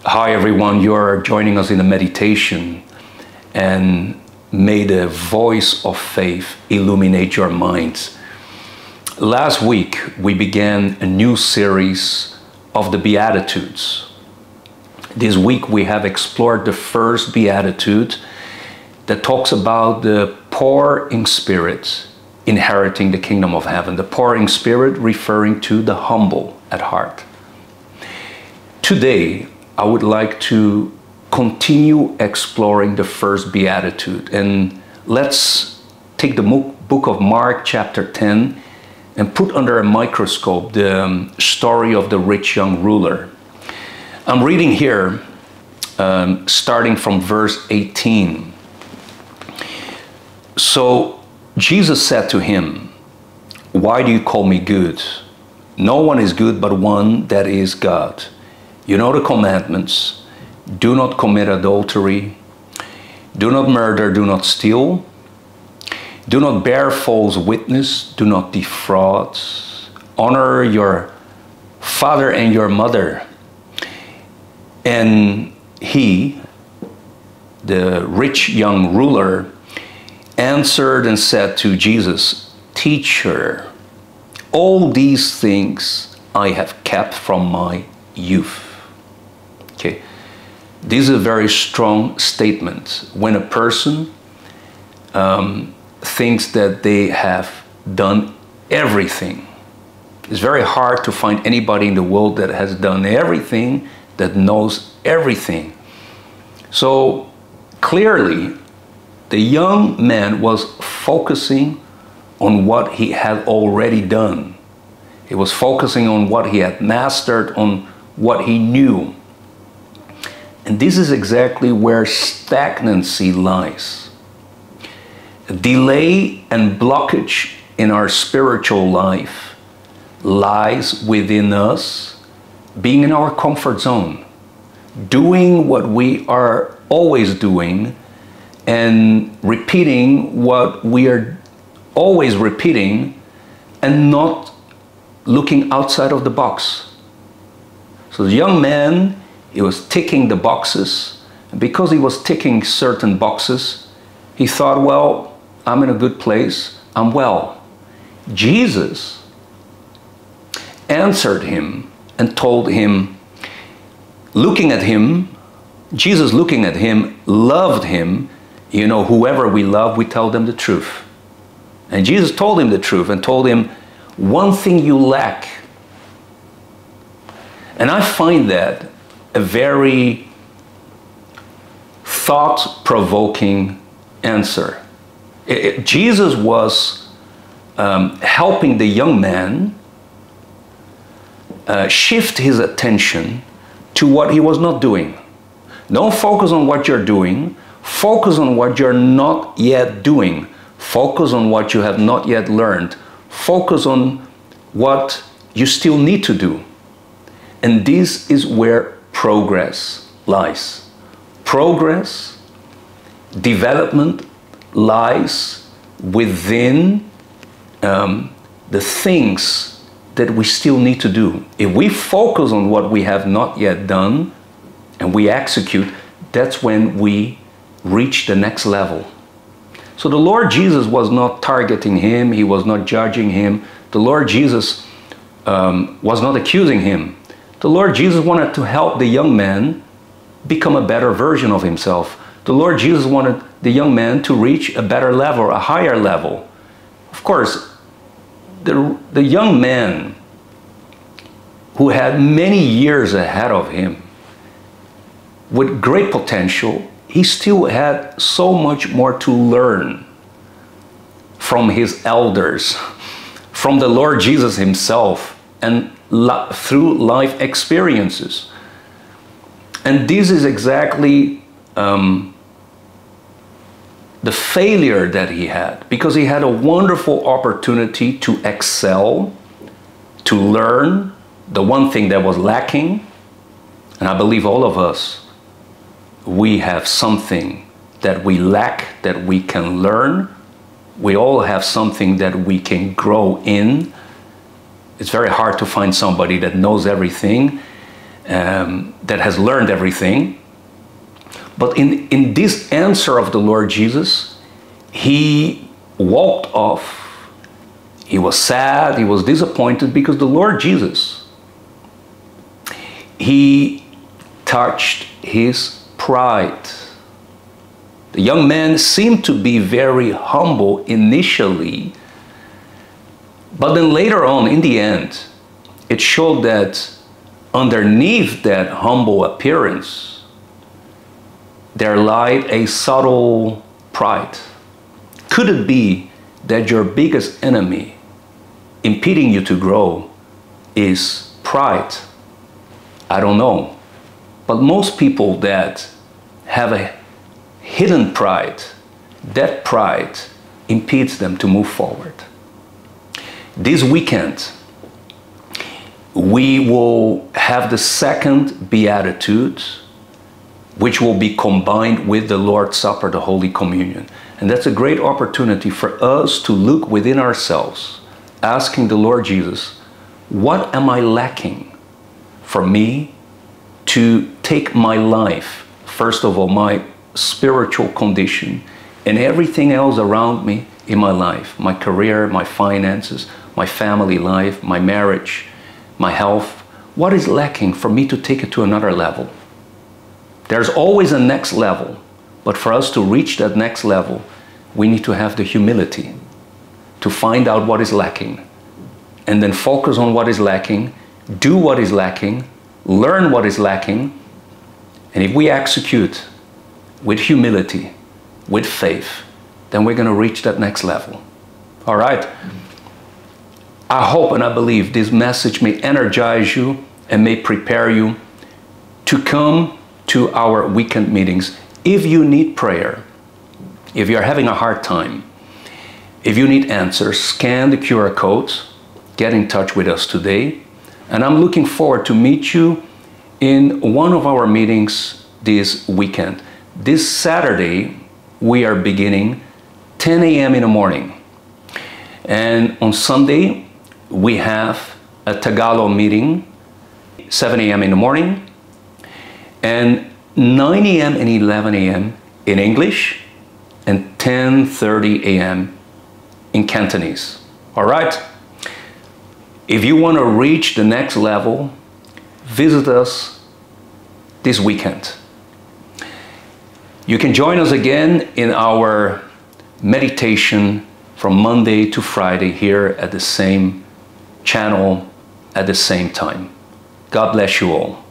Hi everyone, you're joining us in a meditation, and may the voice of faith illuminate your minds. Last week we began a new series of the Beatitudes. This week we have explored the first Beatitude that talks about the poor in spirit inheriting the kingdom of heaven. The poor in spirit referring to the humble at heart. Today I would like to continue exploring the first Beatitude, and let's take the book of Mark chapter 10 and put under a microscope the story of the rich young ruler. I'm reading here starting from verse 18. So Jesus said to him, "Why do you call me good? No one is good but one, that is God. You know the commandments: do not commit adultery, do not murder, do not steal, do not bear false witness, do not defraud, honor your father and your mother." And he, the rich young ruler, answered and said to Jesus, "Teacher, all these things I have kept from my youth." Okay, this is a very strong statement. When a person thinks that they have done everything, it's very hard to find anybody in the world that has done everything, that knows everything. So clearly, the young man was focusing on what he had already done. He was focusing on what he had mastered, on what he knew. And this is exactly where stagnancy lies. Delay and blockage in our spiritual life lies within us being in our comfort zone, doing what we are always doing and repeating what we are always repeating and not looking outside of the box. So the young man, he was ticking the boxes, and because he was ticking certain boxes, he thought, well, I'm in a good place, I'm well. Jesus answered him and told him, looking at him, Jesus looking at him, loved him. You know, whoever we love, we tell them the truth. And Jesus told him the truth and told him, one thing you lack. And I find that a very thought-provoking answer. Jesus was helping the young man shift his attention to what he was not doing. Don't focus on what you're doing. Focus on what you're not yet doing. Focus on what you have not yet learned. Focus on what you still need to do. And this is where progress lies. Progress, development lies within the things that we still need to do. If we focus on what we have not yet done and we execute, that's when we reach the next level. So the Lord Jesus was not targeting him, he was not judging him. The Lord Jesus was not accusing him. The Lord Jesus wanted to help the young man become a better version of himself. The Lord Jesus wanted the young man to reach a better level, a higher level. Of course, the young man who had many years ahead of him with great potential, he still had so much more to learn from his elders, from the Lord Jesus himself, and through life experiences. And this is exactly the failure that he had, because he had a wonderful opportunity to excel, to learn the one thing that was lacking. And I believe all of us, we have something that we lack that we can learn. We all have something that we can grow in. It's very hard to find somebody that knows everything. that has learned everything. But in this answer of the Lord Jesus, he walked off. He was sad, he was disappointed, because the Lord Jesus, he touched his pride. The young man seemed to be very humble initially, but then later on, in the end, it showed that underneath that humble appearance, there lied a subtle pride. Could it be that your biggest enemy impeding you to grow is pride? I don't know. But most people that have a hidden pride, that pride impedes them to move forward. This weekend, we will have the second beatitude, which will be combined with the Lord's Supper, the Holy Communion. And that's a great opportunity for us to look within ourselves, asking the Lord Jesus, what am I lacking for me to take my life, first of all, my spiritual condition, and everything else around me in my life, my career, my finances, my family life, my marriage, my health, what is lacking for me to take it to another level? There's always a next level, but for us to reach that next level, we need to have the humility to find out what is lacking, and then focus on what is lacking, do what is lacking, learn what is lacking, and if we execute with humility, with faith, then we're going to reach that next level. All right? I hope and I believe this message may energize you and may prepare you to come to our weekend meetings. If you need prayer, if you're having a hard time, if you need answers, scan the QR codes, get in touch with us today. And I'm looking forward to meet you in one of our meetings this weekend. This Saturday, we are beginning 10 a.m. in the morning. And on Sunday, we have a Tagalog meeting, 7 a.m. in the morning, and 9 a.m. and 11 a.m. in English, and 10:30 a.m. in Cantonese. All right? If you want to reach the next level, visit us this weekend. You can join us again in our meditation from Monday to Friday here at the same channel at the same time. God bless you all.